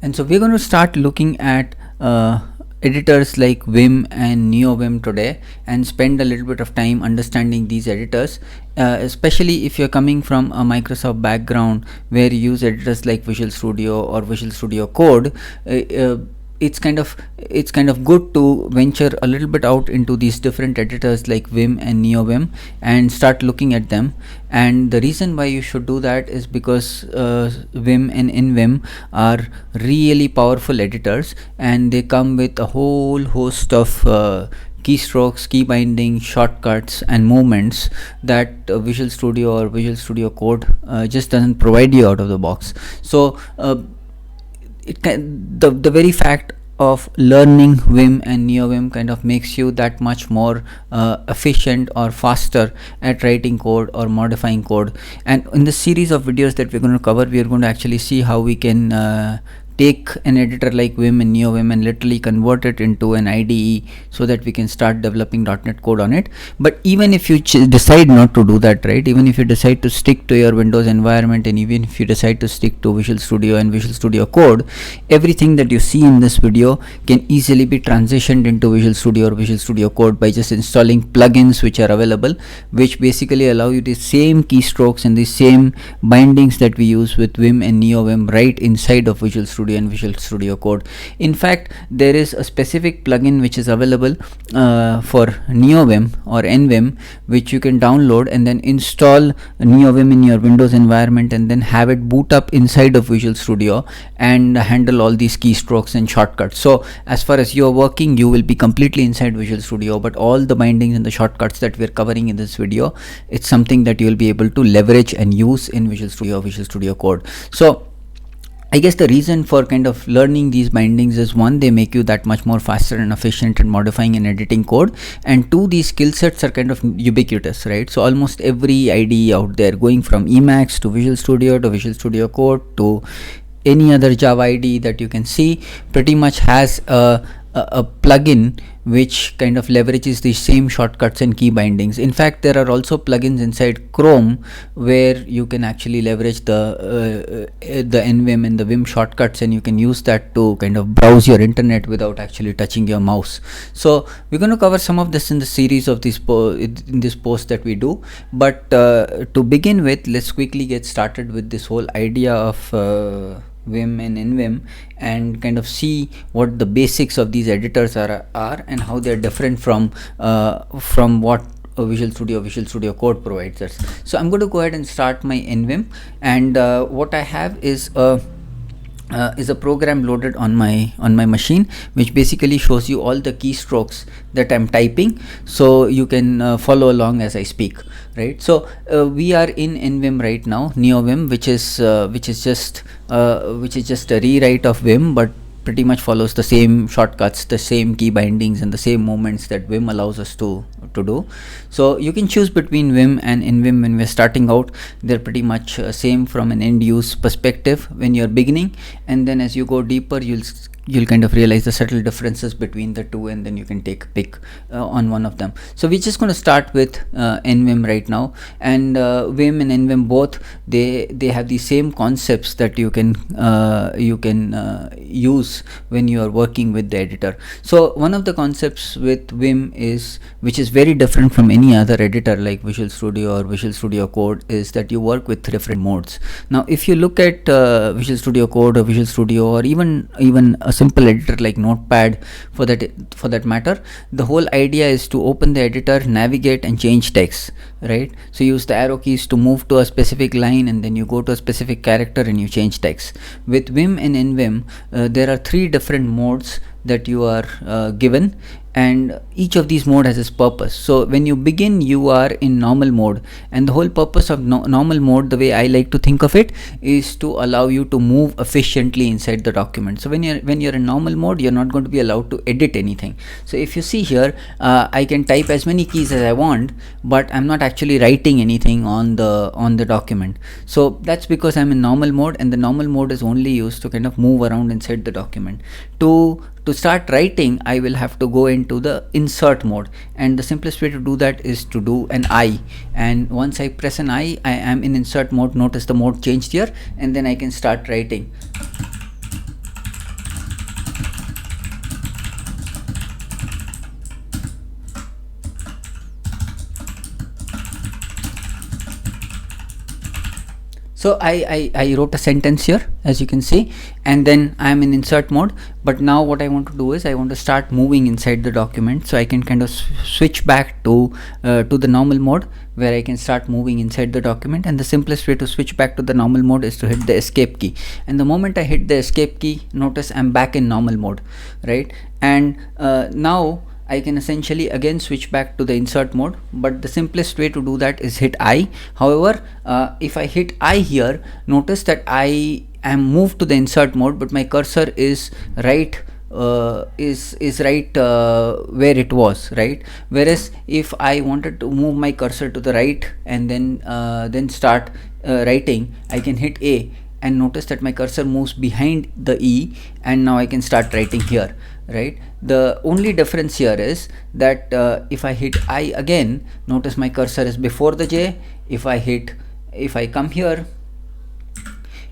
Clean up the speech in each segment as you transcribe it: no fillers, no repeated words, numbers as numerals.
And so we're going to start looking at editors like Vim and NeoVim today, and spend a little bit of time understanding these editors, especially if you're coming from a Microsoft background where you use editors like Visual Studio or Visual Studio Code. It's kind of good to venture a little bit out into these different editors like Vim and NeoVim and start looking at them. And the reason why you should do that is because Vim and NVim are really powerful editors, and they come with a whole host of keystrokes, key binding, shortcuts and movements that Visual Studio or Visual Studio Code just doesn't provide you out of the box. So the very fact of learning Vim and NeoVim kind of makes you that much more efficient or faster at writing code or modifying code. And in this series of videos that we're going to cover, we are going to actually see how we can take an editor like Vim and NeoVim and literally convert it into an IDE so that we can start developing .NET code on it. But even if you decide not to do that, right, even if you decide to stick to your Windows environment, and even if you decide to stick to Visual Studio and Visual Studio Code, everything that you see in this video can easily be transitioned into Visual Studio or Visual Studio Code by just installing plugins which are available, which basically allow you the same keystrokes and the same bindings that we use with Vim and NeoVim right inside of Visual Studio and Visual Studio Code. In fact, there is a specific plugin which is available for NeoVim or NVim, which you can download and then install NeoVim in your Windows environment, and then have it boot up inside of Visual Studio and handle all these keystrokes and shortcuts. So as far as you're working, you will be completely inside Visual Studio, but all the bindings and the shortcuts that we're covering in this video, it's something that you will be able to leverage and use in Visual Studio or Visual Studio Code. So I guess the reason for kind of learning these bindings is, one, they make you that much more faster and efficient in modifying and editing code, and two, these skill sets are kind of ubiquitous, right? So almost every IDE out there, going from Emacs to Visual Studio to Visual Studio Code to any other Java IDE that you can see, pretty much has a plugin which kind of leverages the same shortcuts and key bindings. In fact, there are also plugins inside Chrome where you can actually leverage the NVim and the Vim shortcuts, and you can use that to kind of browse your internet without actually touching your mouse. So we're going to cover some of this in the series of this in this post that we do. But to begin with, let's quickly get started with this whole idea of Vim and NVim, and kind of see what the basics of these editors are and how they're different from what Visual Studio Code provides us. So I'm going to go ahead and start my NVim, and what I have is a program loaded on my machine, which basically shows you all the keystrokes that I'm typing, so you can follow along as I speak, right? So we are in NVim right now, NeoVim, which is just a rewrite of Vim, but pretty much follows the same shortcuts, the same key bindings and the same movements that Vim allows us to do. So you can choose between Vim and NVim when we're starting out. They're pretty much same from an end use perspective when you're beginning, and then as you go deeper, you'll kind of realize the subtle differences between the two, and then you can take a pick on one of them. So we're just going to start with NVim right now, and Vim and NVim both, they have the same concepts that you can use when you are working with the editor. So one of the concepts with Vim which is very different from any other editor like Visual Studio or Visual Studio Code, is that you work with different modes. Now if you look at Visual Studio Code or Visual Studio, or even a simple editor like Notepad for that matter, the whole idea is to open the editor, navigate and change text, right? So use the arrow keys to move to a specific line, and then you go to a specific character and you change text. With Vim and NVim, there are 3 different modes that you are given, and each of these mode has its purpose. So when you begin, you are in normal mode, and the whole purpose of normal mode, the way I like to think of it, is to allow you to move efficiently inside the document. So when you're in normal mode, you're not going to be allowed to edit anything. So if you see here, I can type as many keys as I want, but I'm not actually writing anything on the document. So that's because I'm in normal mode, and the normal mode is only used to kind of move around inside the document. To start writing, I will have to go into the insert mode, and the simplest way to do that is to do an I, and once I press an I am in insert mode. Notice the mode changed here, and then I can start writing. So I wrote a sentence here, as you can see, and then I am in insert mode. But now what I want to do is I want to start moving inside the document, so I can kind of switch back to the normal mode, where I can start moving inside the document. And the simplest way to switch back to the normal mode is to hit the escape key. And the moment I hit the escape key, notice I'm back in normal mode, right? And now I can essentially again switch back to the insert mode, but the simplest way to do that is hit I. However, if I hit I here, notice that I am moved to the insert mode, but my cursor is right right where it was, right? Whereas if I wanted to move my cursor to the right and then start writing, I can hit A, and notice that my cursor moves behind the E, and now I can start writing here, right? The only difference here is that if I hit I again, notice my cursor is before the J. If I come here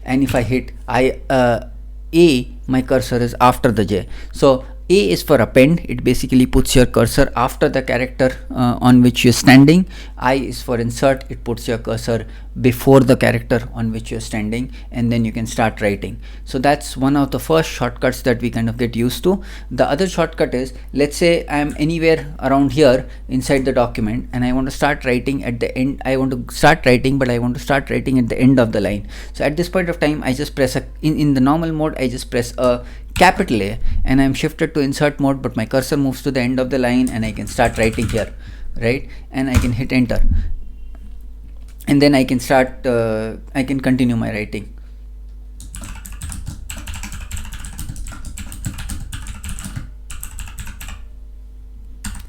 and if I hit A, my cursor is after the J. So A is for append. It basically puts your cursor after the character on which you're standing. I is for insert. It puts your cursor before the character on which you're standing, and then you can start writing. So that's one of the first shortcuts that we kind of get used to. The other shortcut is, let's say I'm anywhere around here inside the document and I want to start writing at the end. I want to start writing, but I want to start writing at the end of the line. So at this point of time, I just press in the normal mode, I just press a capital A, and I'm shifted to insert mode, but my cursor moves to the end of the line and I can start writing here, right? And I can hit enter, and then I can start I can continue my writing.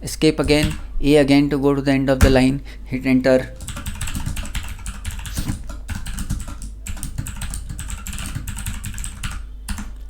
Escape again, A again to go to the end of the line, hit enter.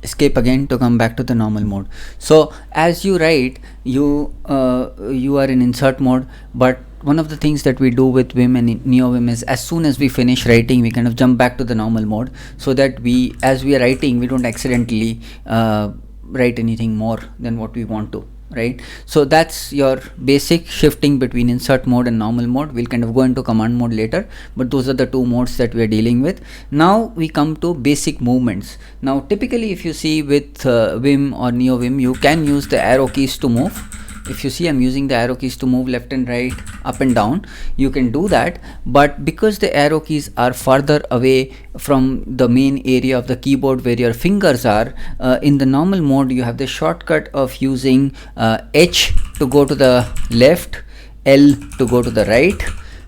Escape again to come back to the normal mode. So as you write, you are in insert mode, but one of the things that we do with Vim and NeoVim is, as soon as we finish writing, we kind of jump back to the normal mode, so that as we are writing, we don't accidentally write anything more than what we want to, right? So that's your basic shifting between insert mode and normal mode. We'll kind of go into command mode later, but those are the two modes that we are dealing with. Now we come to basic movements. Now typically, if you see with Vim or NeoVim, you can use the arrow keys to move. If you see, I'm using the arrow keys to move left and right, up and down. You can do that, but because the arrow keys are farther away from the main area of the keyboard where your fingers are, in the normal mode, you have the shortcut of using H to go to the left, L to go to the right,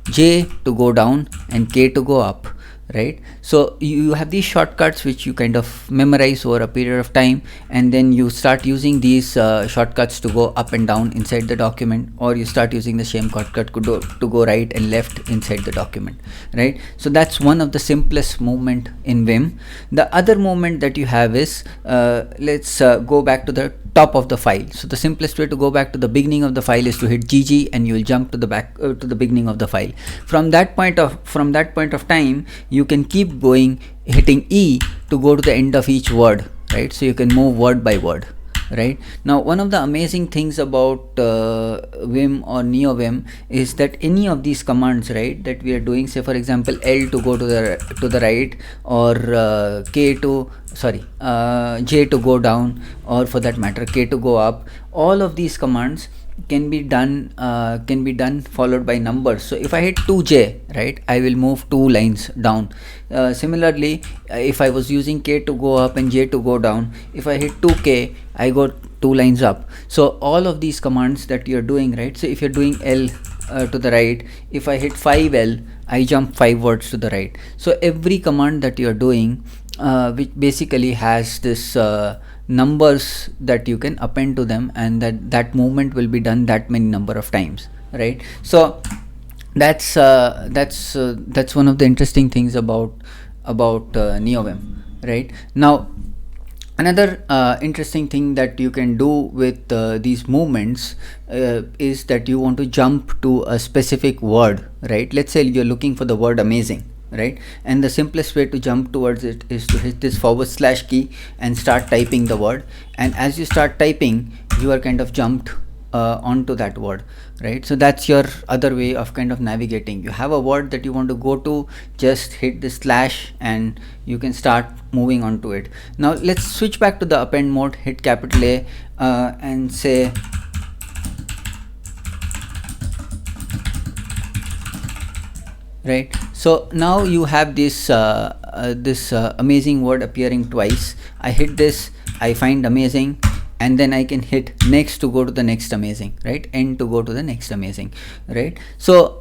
J to go down, and K to go up, right? So you have these shortcuts which you kind of memorize over a period of time, and then you start using these shortcuts to go up and down inside the document, or you start using the same shortcut to go right and left inside the document, right? So that's one of the simplest movement in Vim. The other movement that you have is, let's go back to the top of the file. So the simplest way to go back to the beginning of the file is to hit GG, and you will jump to the back to the beginning of the file. From that point of time, you can keep going, hitting E to go to the end of each word, right? So you can move word by word, right? Now, one of the amazing things about Vim or NeoVim is that any of these commands, right, that we are doing, say for example L to go to the right, or J to go down, or for that matter K to go up, all of these commands can be done followed by numbers. So if I hit 2J, right, I will move 2 lines down. Similarly, if I was using K to go up and J to go down, if I hit 2K, I go 2 lines up. So all of these commands that you're doing, right, so if you're doing L to the right, if I hit 5L, I jump 5 words to the right. So every command that you're doing, which basically has this numbers that you can append to them, and that movement will be done that many number of times, right? So that's one of the interesting things about NeoVim, right? Now another interesting thing that you can do with these movements is that you want to jump to a specific word, right? Let's say you're looking for the word amazing, right? And the simplest way to jump towards it is to hit this / key and start typing the word. And as you start typing, you are kind of jumped onto that word, right? So that's your other way of kind of navigating. You have a word that you want to go to, just hit the slash and you can start moving on to it. Now let's switch back to the append mode, hit capital A and say right. So now you have this amazing word appearing twice. I hit this, I find amazing, and then I can hit next to go to the next amazing, right? End to go to the next amazing, right? So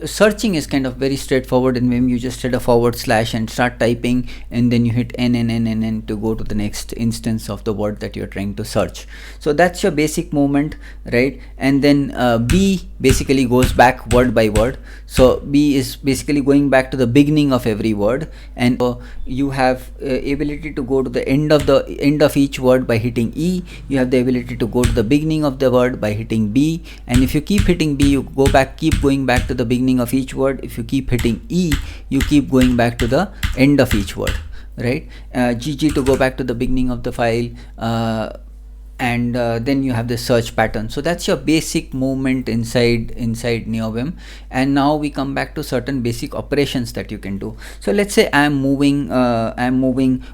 searching is kind of very straightforward in Vim. You just hit a forward slash and start typing, and then you hit n to go to the next instance of the word that you're trying to search. So that's your basic movement, right? And then B basically goes back word by word. So B is basically going back to the beginning of every word, and you have ability to go to the end of each word by hitting E. You have the ability to go to the beginning of the word by hitting B, and if you keep hitting B, you keep going back to the beginning of each word. If you keep hitting E, you keep going back to the end of each word, right? GG to go back to the beginning of the file, and then you have the search pattern. So that's your basic movement inside NeoVim. And now we come back to certain basic operations that you can do. So let's say I'm moving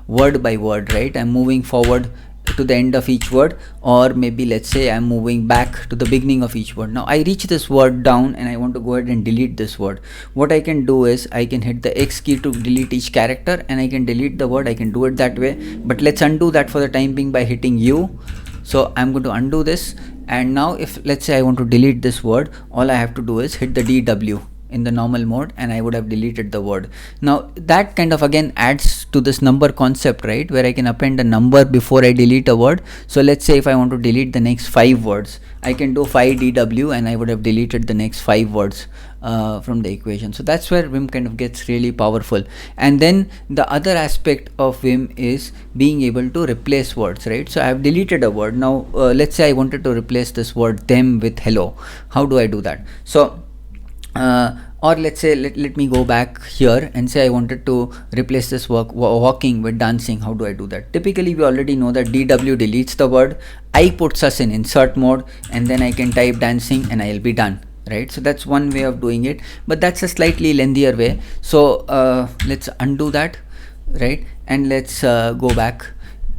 word by word, right? I'm moving forward to the end of each word, or maybe let's say I'm moving back to the beginning of each word. Now I reach this word down and I want to go ahead and delete this word. What I can do is I can hit the X key to delete each character, and I can delete the word. I can do it that way, but let's undo that for the time being by hitting U. So I'm going to undo this, and now if let's say I want to delete this word, all I have to do is hit the DW in the normal mode, and I would have deleted the word. Now that kind of again adds to this number concept, right, where I can append a number before I delete a word. So let's say if I want to delete the next 5 words, I can do 5 DW and I would have deleted the next 5 words from the equation. So that's where Vim kind of gets really powerful. And then the other aspect of Vim is being able to replace words, right? So I have deleted a word. Now let's say I wanted to replace this word them with hello. How do I do that? So or let's say let me go back here and say I wanted to replace this walking with dancing. How do I do that? Typically we already know that DW deletes the word, I puts us in insert mode, and then I can type dancing and I'll be done, right? So that's one way of doing it, but that's a slightly lengthier way. So let's undo that, right? And let's go back.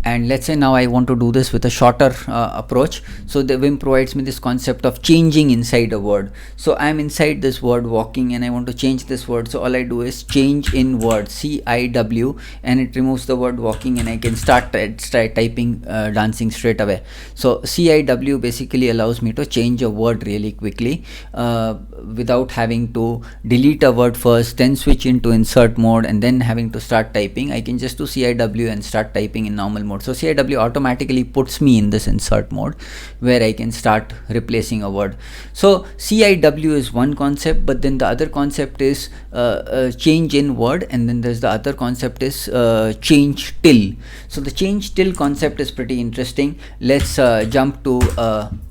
And let's say now I want to do this with a shorter approach. So the Vim provides me this concept of changing inside a word. So I'm inside this word walking and I want to change this word. So all I do is change in word, CIW, and it removes the word walking, and I can start typing dancing straight away. So CIW basically allows me to change a word really quickly without having to delete a word first, then switch into insert mode, and then having to start typing. I can just do CIW and start typing in normal mode. So CIW automatically puts me in this insert mode where I can start replacing a word. So CIW is one concept, but then the other concept is change in word, and then there's the other concept is change till. So the change till concept is pretty interesting. Let's jump to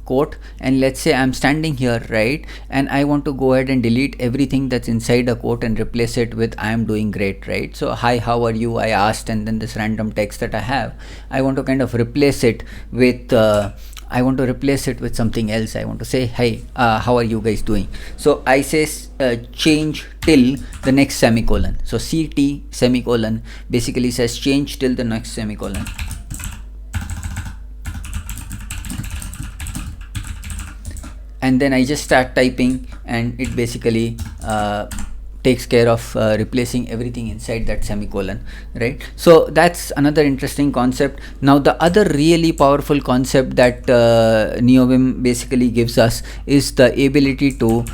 quote, and let's say I'm standing here, right, and I want to go ahead and delete everything that's inside a quote and replace it with I am doing great, right? So hi, how are you, I asked, and then this random text that I have, I want to kind of replace it with something else. I want to say, hey, how are you guys doing? So I say change till the next semicolon. So CT semicolon basically says change till the next semicolon. And then I just start typing, and it basically takes care of replacing everything inside that semicolon, right? So that's another interesting concept. Now the other really powerful concept that NeoVim basically gives us is the ability to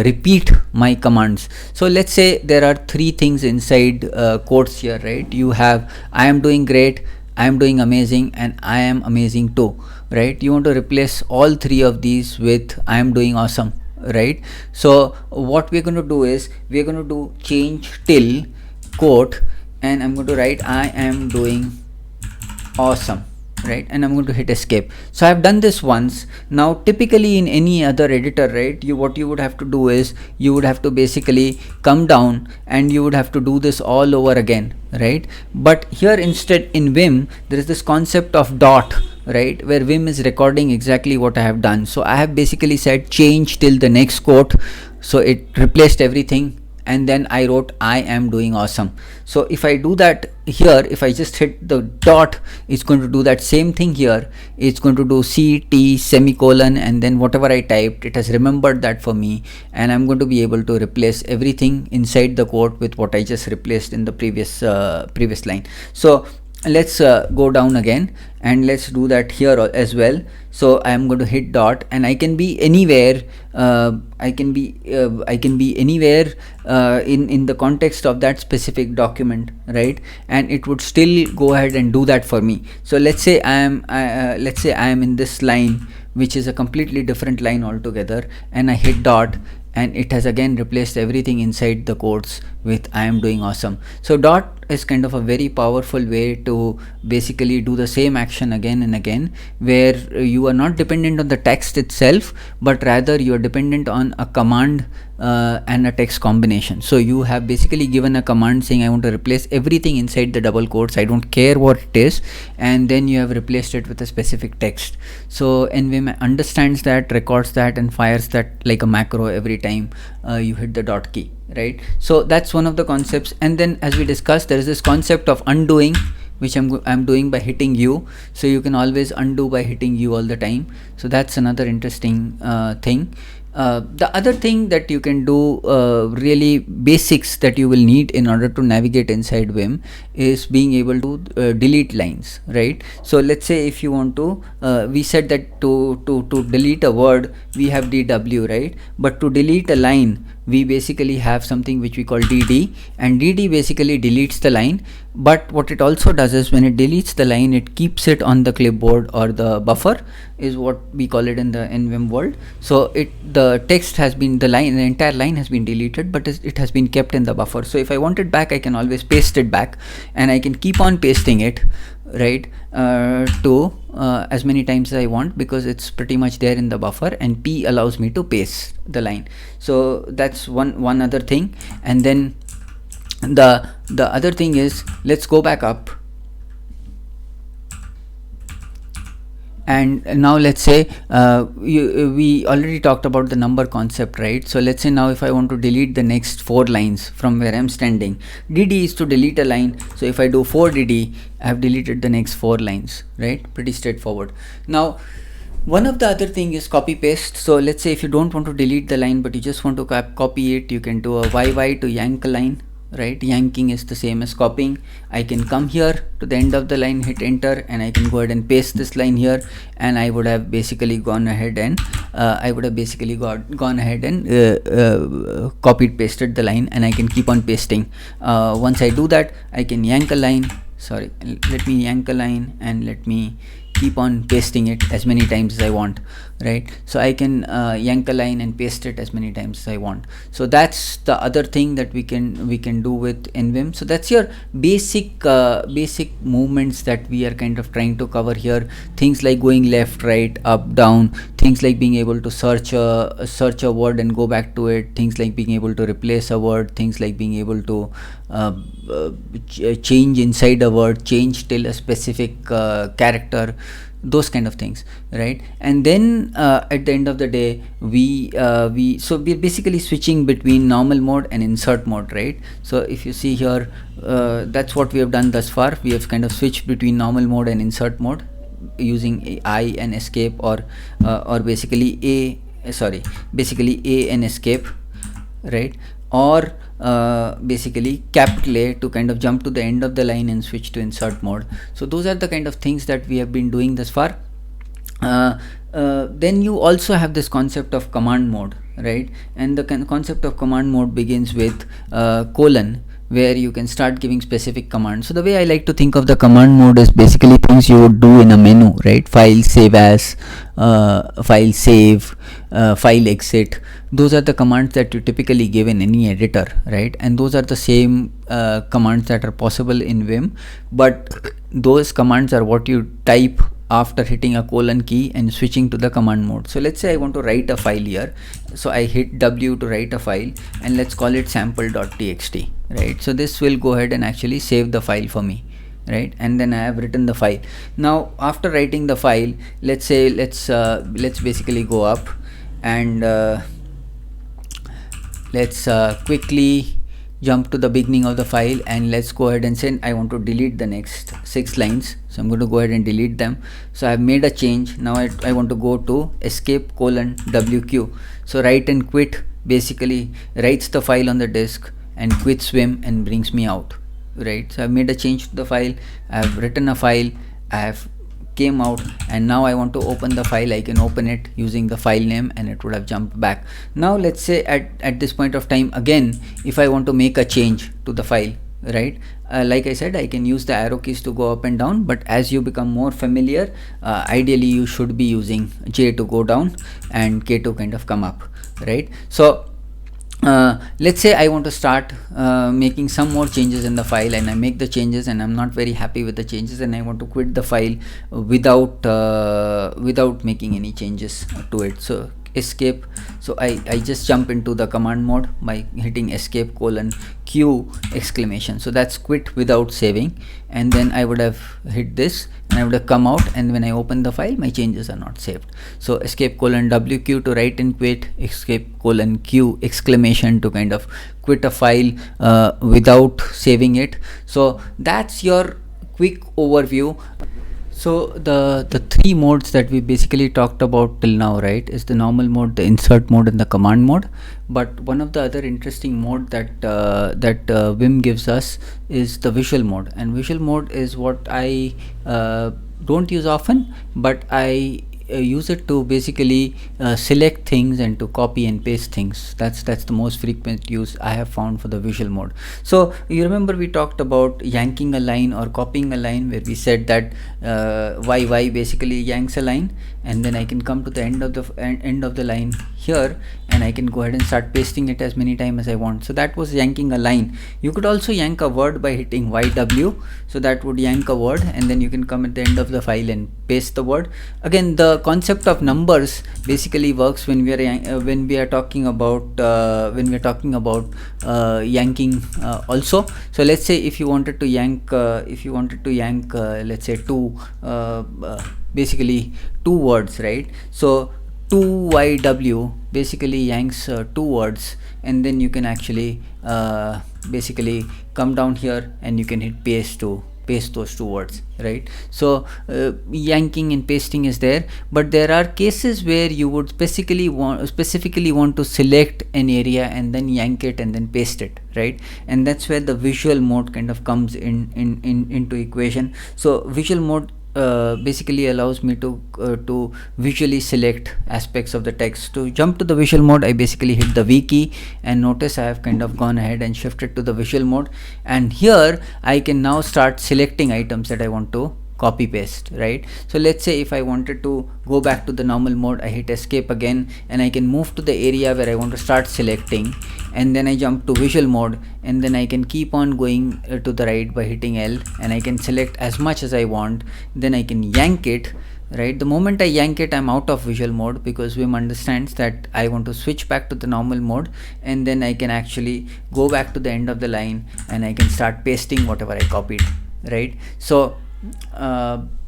repeat my commands. So let's say there are 3 things inside quotes here, right? You have I am doing great, I am doing amazing, and I am amazing too, right? You want to replace all 3 of these with I am doing awesome, right? So what we're going to do is we're going to do change till quote, and I'm going to write I am doing awesome, right? And I'm going to hit escape. So I've done this once. Now typically in any other editor, right, what you would have to do is you would have to basically come down and you would have to do this all over again, right? But here instead in Vim there is this concept of dot, right, where Vim is recording exactly what I have done. So I have basically said change till the next quote, so it replaced everything, and then I wrote I am doing awesome. So if I do that here, if I just hit the dot, it's going to do that same thing here. It's going to do CT semicolon, and then whatever I typed, it has remembered that for me, and I'm going to be able to replace everything inside the quote with what I just replaced in the previous line. So let's go down again, and let's do that here as well. So I am going to hit dot, and I can be anywhere. I can be anywhere in the context of that specific document, right? And it would still go ahead and do that for me. So let's say I am in this line, which is a completely different line altogether, and I hit dot, and it has again replaced everything inside the quotes with I am doing awesome. So dot is kind of a very powerful way to basically do the same action again and again, where you are not dependent on the text itself, but rather you are dependent on a command and a text combination. So you have basically given a command saying I want to replace everything inside the double quotes, I don't care what it is, and then you have replaced it with a specific text. So NVim understands that, records that, and fires that like a macro every time you hit the dot key, right? So that's one of the concepts. And then, as we discussed, there is this concept of undoing, which I'm doing by hitting U. So you can always undo by hitting U all the time. So that's another interesting thing. The other thing that you can do, really basics that you will need in order to navigate inside Vim, is being able to delete lines, right? So let's say if you want to, we said that to delete a word we have DW, right? But to delete a line we basically have something which we call DD, and DD basically deletes the line. But what it also does is when it deletes the line, it keeps it on the clipboard or the buffer, is what we call it in the NVim world. So the text has been, the entire line has been deleted, but it has been kept in the buffer. So if I want it back, I can always paste it back, and I can keep on pasting it, right, to as many times as I want, because it's pretty much there in the buffer, and P allows me to paste the line. So that's one other thing. And then the other thing is, let's go back up, and now let's say we already talked about the number concept, right? So let's say now if I want to delete the next 4 lines from where I'm standing, DD is to delete a line. So if I do 4DD, I have deleted the next 4 lines, right? Pretty straightforward. Now one of the other thing is copy paste. So let's say if you don't want to delete the line, but you just want to copy it, you can do a YY to yank a line, right? Yanking is the same as copying. I can come here to the end of the line, hit enter, and I can go ahead and paste this line here, and I would have basically gone ahead and copied pasted the line, and I can keep on pasting. Once I do that, I can yank a line. Sorry, let me yank a line, and let me keep on pasting it as many times as I want, right? So I can yank a line and paste it as many times as I want. So that's the other thing that we can do with NVim. So that's your basic movements that we are kind of trying to cover here. Things like going left, right, up, down. Things like being able to search a word and go back to it. Things like being able to replace a word. Things like being able to change inside a word, change till a specific character, those kind of things, right? And then at the end of the day, we're basically switching between normal mode and insert mode, right? So if you see here, that's what we have done thus far. We have kind of switched between normal mode and insert mode using I and escape, or basically A and escape, right? Or basically capital A to kind of jump to the end of the line and switch to insert mode. So those are the kind of things that we have been doing thus far. Then you also have this concept of command mode, right? And the concept of command mode begins with colon, where you can start giving specific commands. So the way I like to think of the command mode is basically things you would do in a menu, right? File, save as, file save, file exit. Those are the commands that you typically give in any editor, right? And those are the same commands that are possible in Vim, but those commands are what you type after hitting a colon key and switching to the command mode. So let's say I want to write a file here. So I hit W to write a file, and let's call it sample.txt, right? So this will go ahead and actually save the file for me, right? And then I have written the file. Now after writing the file, let's say let's basically go up and let's quickly jump to the beginning of the file, and let's go ahead and say I want to delete the next 6 lines. So I'm going to go ahead and delete them. So I've made a change. Now I want to go to escape:WQ. So write and quit basically writes the file on the disk and quits Vim and brings me out, right? So I've made a change to the file, I've written a file, I have came out, and now I want to open the file. I can open it using the file name and it would have jumped back. Now let's say at this point of time again, if I want to make a change to the file, right, like I said, I can use the arrow keys to go up and down, but as you become more familiar, ideally you should be using J to go down and K to kind of come up, right? So let's say I want to start making some more changes in the file, and I make the changes and I'm not very happy with the changes, and I want to quit the file without making any changes to it. So escape, so I just jump into the command mode by hitting escape:Q exclamation. So that's quit without saving, and then I would have hit this and I would have come out, and when I open the file my changes are not saved. So escape:WQ to write and quit, escape:Q exclamation to kind of quit a file without saving it. So that's your quick overview. So the three modes that we basically talked about till now, right, is the normal mode, the insert mode, and the command mode. But one of the other interesting mode that Vim gives us is the visual mode, and visual mode is what I don't use often, but I use it to basically select things and to copy and paste things. That's the most frequent use I have found for the visual mode. So you remember we talked about yanking a line or copying a line, where we said that y basically yanks a line, and then I can come to the end of the line here, and I can go ahead and start pasting it as many times as I want. So that was yanking a line. You could also yank a word by hitting YW, so that would yank a word, and then you can come at the end of the file and paste the word. Again, the concept of numbers basically works when we are talking about yanking also. So let's say if you wanted to yank let's say basically two words, right? So 2YW basically yanks two words, and then you can actually basically come down here and you can hit paste to paste those two words, right? So yanking and pasting is there, but there are cases where you would specifically want to select an area and then yank it and then paste it, right? And that's where the visual mode kind of comes into equation. So visual mode basically allows me to visually select aspects of the text. To jump to the visual mode, I basically hit the V key, and notice I have kind of gone ahead and shifted to the visual mode, and here I can now start selecting items that I want to copy paste, right? So let's say if I wanted to go back to the normal mode, I hit escape again, and I can move to the area where I want to start selecting, and then I jump to visual mode, and then I can keep on going to the right by hitting L, and I can select as much as I want. Then I can yank it, right? The moment I yank it, I'm out of visual mode, because Vim understands that I want to switch back to the normal mode, and then I can actually go back to the end of the line and I can start pasting whatever I copied, right? So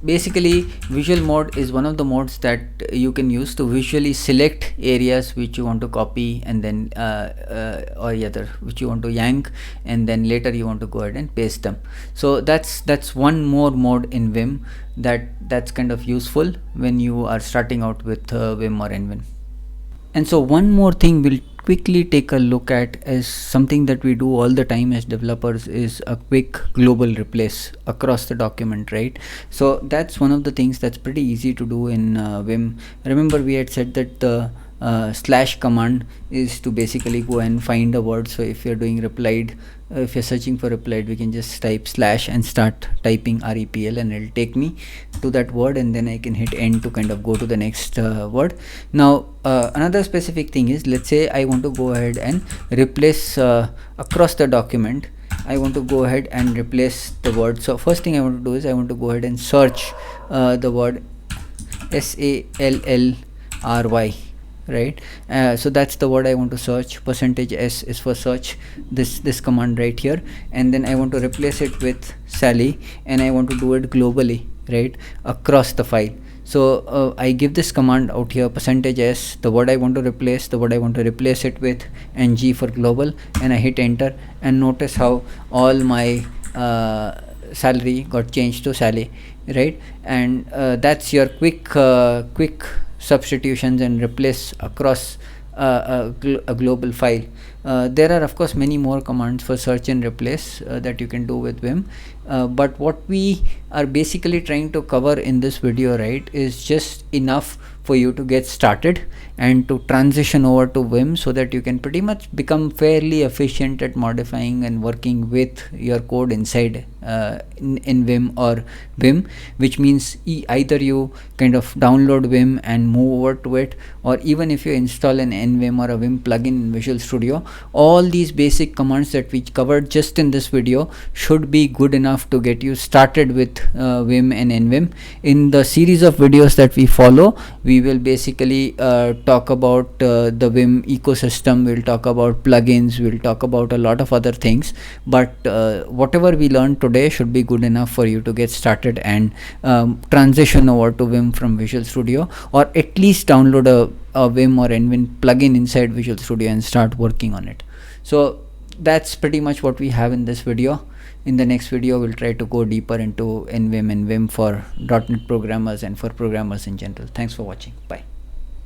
basically visual mode is one of the modes that you can use to visually select areas which you want to copy, and then or either which you want to yank, and then later you want to go ahead and paste them. So that's one more mode in Vim that's kind of useful when you are starting out with Vim or Nvim. And so one more thing we'll quickly take a look at is something that we do all the time as developers, is a quick global replace across the document, right? So that's one of the things that's pretty easy to do in Vim. Remember we had said that the slash command is to basically go and find a word. So if you're doing replied, if you're searching for replied, we can just type slash and start typing REPL, and it'll take me to that word, and then I can hit end to kind of go to the next word. Now another specific thing is, let's say I want to go ahead and replace across the document. I want to go ahead and replace the word. So first thing I want to do is I want to go ahead and search the word SALLRY, right? So that's the word I want to search. Percentage S is for search this command right here, and then I want to replace it with Sally, and I want to do it globally, right, across the file. So I give this command out here, percentage S, the word I want to replace, the word I want to replace it with, and G for global, and I hit enter, and notice how all my salary got changed to Sally, right? And that's your quick substitutions and replace across a global file. There are of course many more commands for search and replace that you can do with Vim, but what we are basically trying to cover in this video, right, is just enough for you to get started and to transition over to Vim, so that you can pretty much become fairly efficient at modifying and working with your code inside in Vim or Vim, which means either you kind of download Vim and move over to it, or even if you install an NVim or a Vim plugin in Visual Studio, all these basic commands that we covered just in this video should be good enough to get you started with Vim and NVim. In the series of videos that we follow, we will basically talk about the Vim ecosystem, we'll talk about plugins, we'll talk about a lot of other things, but whatever we learned today should be good enough for you to get started and transition over to Vim from Visual Studio, or at least download a Vim or NVim plugin inside Visual Studio and start working on it. So that's pretty much what we have in this video. In the next video, we'll try to go deeper into NVim and Vim for .NET programmers and for programmers in general. Thanks for watching. Bye.